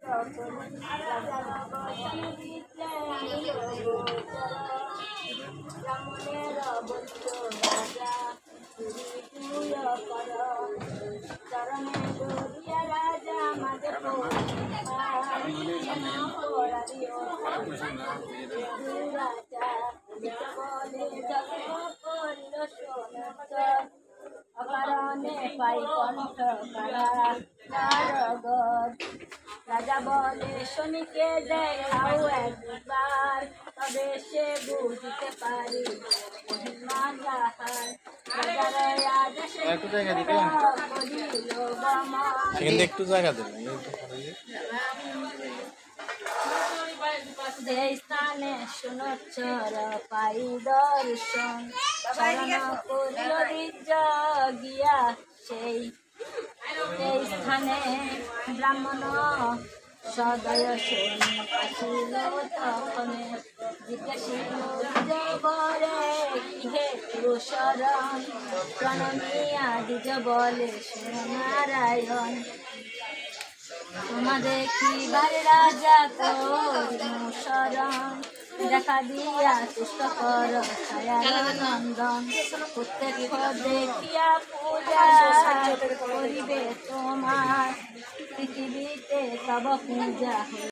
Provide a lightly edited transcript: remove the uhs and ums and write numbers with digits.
রাজার অবসান দিতে ব্রাহ্মণের বৈশ্য রাজা তুই কর চরণে দরিয়া রাজা মাঝে বলে যজ্ঞ করিল সোনচর অকারণে পাই কণ্ঠ কারাগর রাজা বলে শনিকে দেখাও একবার তবে সে বুঝতে পারি একটু জায়গা দেন যে স্থানে সুনচ্চর পাই দর্শন শরণ করিল গিয়া সেই স্থানে ব্রাহ্মণ সদয় শোনি আসিল তখনে জিজ্ঞাসিল বরে হে শরণ প্রণমিয়া দ্বিজ বলে নারায়ণ তোমাদের কিবার রাজা শরণ দেখা দিয়া তুষ্ট কর নন্দন প্রত্যেক দেখিয়া পূজা করিবে তোমার পৃথিবীতে তব পূজা